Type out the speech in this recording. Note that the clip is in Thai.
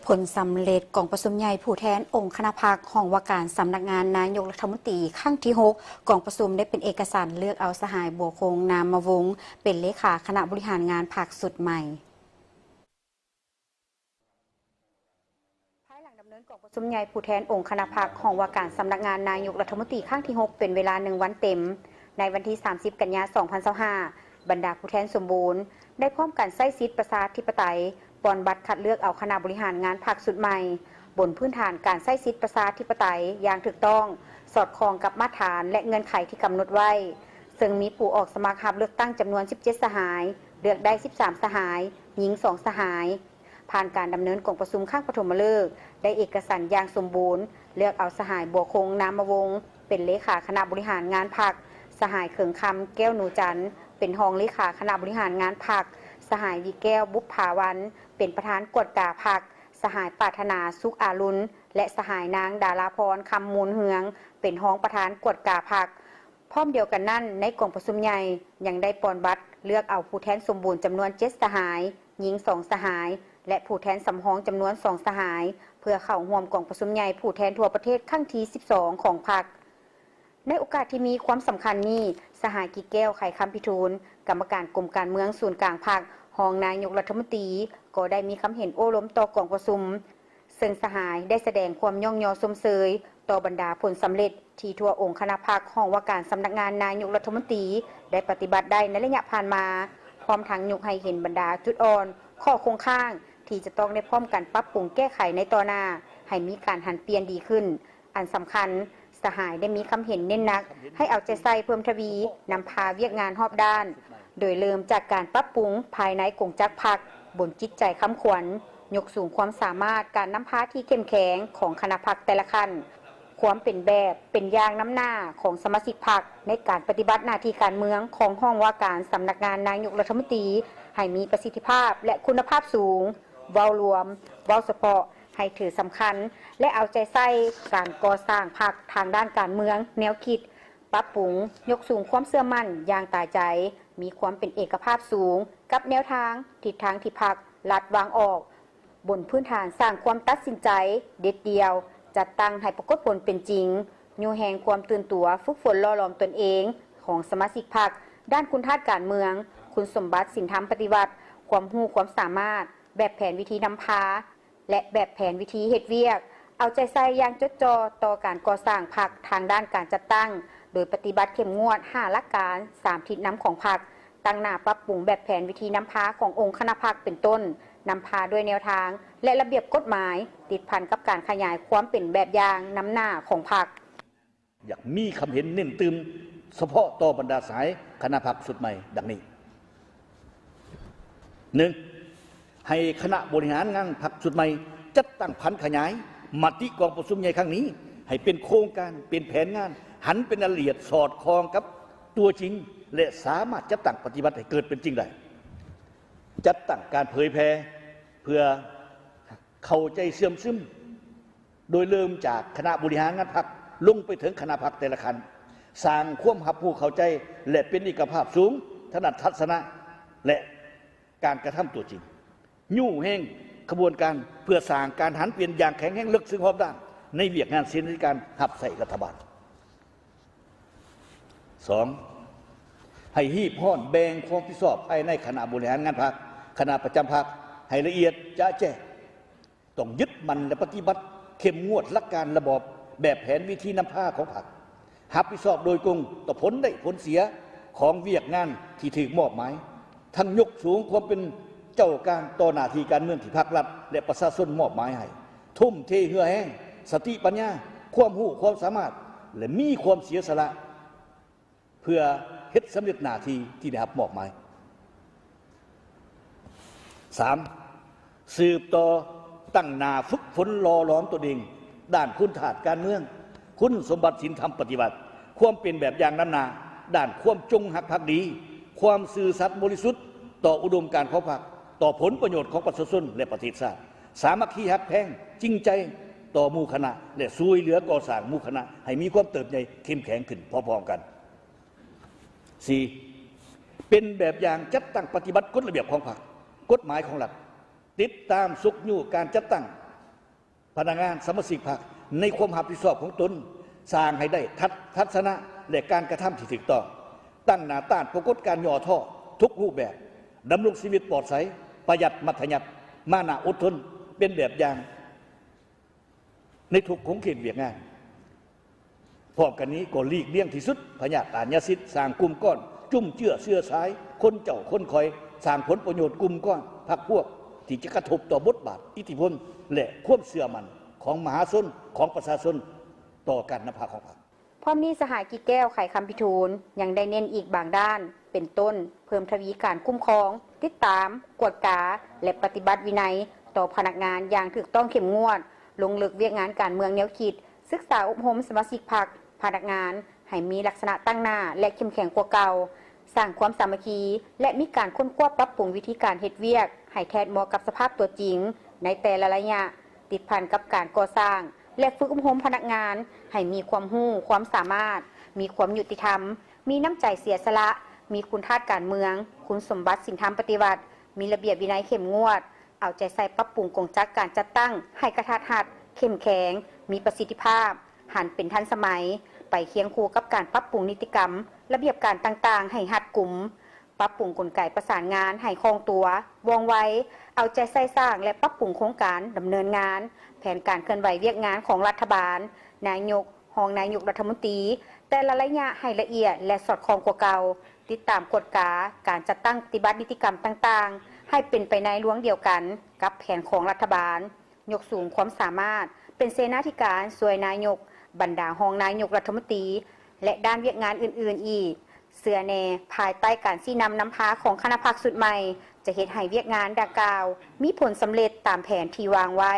ผลสำเร็จกองประชุมใหญ่ผู้แทนองค์คณะพรรคของว่าการสำนักงานนายกรัฐมนตรีครั้งที่ 6กองประชุมได้เป็นเอกสารเลือกเอาสหายบัวคงนามวงศ์เป็นเลขาคณะบริหารงานพรรคสุดใหม่ภายหลังดำเนินกองประชุมใหญ่ผู้แทนองค์คณะพรรคของว่าการสำนักงานนายกรัฐมนตรีครั้งที่ 6เป็นเวลา1 วันเต็มในวันที่ 30 กันยายน 2025บรรดาผู้แทนสมบูรณ์ได้พร้อมกันใช้สิทธิประชาธิปไตยปอนบัตรคัดเลือกเอาคณะบริหารงานพรรคสุดใหม่บนพื้นฐานการใช้สิทธิประชาธิปไตยอย่างถูกต้องสอดคล้องกับมาตรฐานและเงื่อนไขที่กำหนดไว้ซึ่งมีผู้ออกสมัครรับเลือกตั้งจำนวน17สหายเลือกได้13สหายหญิง2สหายผ่านการดำเนินกองประชุมข้างปฐมฤกษ์ได้เอกสารอย่างสมบูรณ์เลือกเอาสหายบัวคงนามวงศ์เป็นเลขาคณะบริหารงานพรรคสหายเขิงคำแก้วหนูจันทร์เป็นรองเลขาคณะบริหารงานพรรคสหายวีแก้วบุพภาวันเป็นประธานกวดกาพรรคสหายปรารถนาสุขอารุณและสหายนางดาราพรคำมูลเฮืองเป็นรองประธานกวดกาพรรคพร้อมเดียวกันนั่นในกองประชุมใหญ่ยังได้ปอนบัตรเลือกเอาผู้แทนสมบูรณ์จำนวน7สหายหญิง2สหายและผู้แทนสำรองจำนวน2สหายเพื่อเข้าร่วมกองประชุมใหญ่ผู้แทนทั่วประเทศครั้งที่12ของพรรคในโอกาสที่มีความสำคัญนี้สหายกิแก้วไข่คำพิทูลกรรมการกรมการเมืองศูนย์กลางพรรครองนายกรัฐมนตรีก็ได้มีคำเห็นโอ้ล้มต่อกองประชุมซึ่งสหายได้แสดงความย่องยอสมเสยต่อบรรดาผลสำเร็จที่ทั่วองค์คณะพรรคของว่าการสำนักงานนายกรัฐมนตรีได้ปฏิบัติได้ในระยะผ่านมาพร้อมทั้งยกให้เห็นบรรดาจุดอ่อนข้อคงข้างที่จะต้องได้พร้อมกันปรับปรุงแก้ไขในต่อหน้าให้มีการหันเปลี่ยนดีขึ้นอันสำคัญสหายได้มีคำเห็นเน้นหนักให้เอาใจใส่เพิ่มทวีนำพาเวียกงานรอบด้านโดยเริ่มจากการปรับปรุงภายในกงจักรพรรคบนจิตใจค้ำขวัญยกสูงความสามารถการนำพาที่เข้มแข็งของคณะพรรคแต่ละขั้นความเป็นแบบเป็นอย่างน้ำหน้าของสมาชิกพรรคในการปฏิบัติหน้าที่การเมืองของห้องว่าการสำนักงานนายกรัฐมนตรีให้มีประสิทธิภาพและคุณภาพสูงเว้ารวมเว้าเฉพาะให้ถือสำคัญและเอาใจใส่การก่อสร้างพรรคทางด้านการเมืองแนวคิดปรับปรุงยกสูงความเชื่อมั่นอย่างตายใจมีความเป็นเอกภาพสูงกับแนวทางทิศทางที่พรรคลัดวางออกบนพื้นฐานสร้างความตัดสินใจเด็ดเดียวจัดตั้งให้ปรากฏผลเป็นจริงยูแห่งความตื่นตัวฝึกฝนล่อหลอมตนเองของสมาชิกพรรคด้านคุณธาตุการเมืองคุณสมบัติศีลธรรมปฏิบัติความรู้ความสามารถแบบแผนวิธีนำพาและแบบแผนวิธีเฮ็ดเวียกเอาใจใส่อย่างจดจ่อต่อการก่อสร้างพรรคทางด้านการจัดตั้งโดยปฏิบัติเข้มงวด5หลักการ3ทิศนำของพรรคตั้งหน้าปรับปรุงแบบแผนวิธีนำพาขององค์คณะพรรคเป็นต้นนำพาด้วยแนวทางและระเบียบกฎหมายติดพันกับการขยายความเป็นแบบอย่างนำหน้าของพรรคอยากมีคำเห็นเน้นตืมเฉพาะต่อบรรดาสายคณะพรรคสุดใหม่ดังนี้ 1. ให้คณะบริหารงานพรรคสุดใหม่จัดตั้งพันขยายมติกองประชุมใหญ่ครั้งนี้ให้เป็นโครงการเป็นแผนงานหันเป็นรายละเอียดสอดคล้องกับตัวจริงและสามารถจัดตั้งปฏิบัติให้เกิดเป็นจริงได้จัดตั้งการเผยแพร่เพื่อเข้าใจเสื่อมซึมโดยเริ่มจากคณะบริหารงานพรรคลงไปถึงคณะพรรคแต่ละคันสร้างความรับรู้เข้าใจและเป็นเอกภาพสูงถนัดทัศนะและการกระทำตัวจริงยู่แห่งขบวนการเพื่อสร้างการหันเปลี่ยนอย่างแข็งแกร่งลึกซึ้งรอบด้านในเวียกงานเส้นการหับใส่รัฐบาล 2. ให้ฮีบห้อนแบ่งความผิดชอบภายในคณะบริหารงานพรรคคณะประจำพรรคให้ละเอียดจะแจ้งต้องยึดมันและปฏิบัติเข้มงวดหลักการระบอบแบบแผนวิธีนำพาของพรรครับผิดชอบโดยกงต่อผลได้ผลเสียของเวียกงานที่ถูกมอบหมายทั้งยกสูงความเป็นเจ้าการต่อหน้าที่การเมืองที่ภาครัฐและประชาชนมอบหมายให้ทุ่มเทเหือแห้งสติปัญญาความรู้ความสามารถและมีความเสียสละเพื่อเฮ็ดสำเร็จหน้าที่ที่ได้รับมอบหมาย 3. สืบต่อตั้งหน้าฝึกฝนหล่อหลอมตัวเองด้านคุณธาตุการเมืองคุณสมบัติศีลธรรมปฏิบัติความเป็นแบบอย่างนั้นนาด้านความจงรักภักดีความซื่อสัตย์บริสุทธิ์ต่ออุดมการณ์ของพรรคต่อผลประโยชน์ของประชาชนและประเทศชาติสามัคคีฮักแพงจริงใจต่อหมู่คณะและช่วยเหลือก่อสร้างหมู่คณะให้มีความเติบใหญ่เข้มแข็งขึ้นพร้อมๆกัน 4. เป็นแบบอย่างจัดตั้งปฏิบัติกฎระเบียบของพรรคกฎหมายของรัฐติดตามสุกยู่การจัดตั้ง พนักงานสมาชิกพรรคในความรับผิดชอบของตนสร้างให้ได้ทัศนะและการกระทำที่ถูกต้องตั้งหน้าต้านปรากฏการย่อท่อทุกรูปแบบดำรงชีวิตปลอดภัยประหยัดมัธยัติมานะอดทนเป็นแบบอย่างในทุกของเขตเวียกงานพร้อมกันนี้ก็หลีกเลี่ยงที่สุดพยาธิอาญาสิทธิ์สร้างกลุ่มก้อนจุ่มเชื่อเสื้อสายคนเจ้าคนคอยสร้างผลประโยชน์กลุ่มก้อนพรรคพวกที่จะกระทบต่อบทบาทอิทธิพลและความเสื่อมันของมหาชนของประชาชนต่อการนำพาของพรรค พร้อมนี้สหายกิจแก้วไขคำพิทูลยังได้เน้นอีกบางด้านเป็นต้นเพิ่มทวีการคุ้มครองติดตามกวดกาและปฏิบัติวินัยต่อพนักงานอย่างถูกต้องเข้มงวดลงลึกเวียกงานการเมืองแนวคิดศึกษาอบรมสมาชิกพรรคพนักงานให้มีลักษณะตั้งหน้าและเข้มแข็งกว่าเก่าสร้างความสามัคคีและมีการค้นคว้าปรับปรุงวิธีการเฮ็ดเวียกให้แทนเหมาะกับสภาพตัวจริงในแต่ละระยะติดพันกับการก่อสร้างและฝึกอบรมพนักงานให้มีความรู้ความสามารถมีความยุติธรรมมีน้ำใจเสียสละมีคุณธาตุการเมืองคุณสมบัติศีลธรรมปฏิบัติมีระเบียบวินัยเข้มงวดเอาใจใส่ปรับปรุงกงจักรการจัดตั้งให้กระทัดรัดเข้มแข็งมีประสิทธิภาพหันเป็นทันสมัยไปเคียงคู่กับการปรับปรุงนิติกรรมระเบียบการต่างๆให้รัดกุมปรับปรุงกลไกประสานงานให้คล่องตัวว่องไวเอาใจใส่สร้างและปรับปรุงโครงการดำเนินงานแผนการเคลื่อนไหวเวียกงานของรัฐบาลนายกรองนายกรัฐมนตรีแต่ละระยะให้ละเอียดและสอดคล้องกว่าเก่าติดตามกฎกาการจัดตั้งปฏิบัตินิติกรรมต่างๆให้เป็นไปในล้วงเดียวกันกับแผนของรัฐบาลยกสูงความสามารถเป็นเสนาธิการสวยนายกบรรดารองนายกรัฐมนตรีและด้านเวียกงานอื่นๆอีกเสือแนภายใต้การชี้นำพาของคณะพรรคสุดใหม่จะเฮ็ดให้เวียกงานดังกล่าวมีผลสำเร็จตามแผนที่วางไว้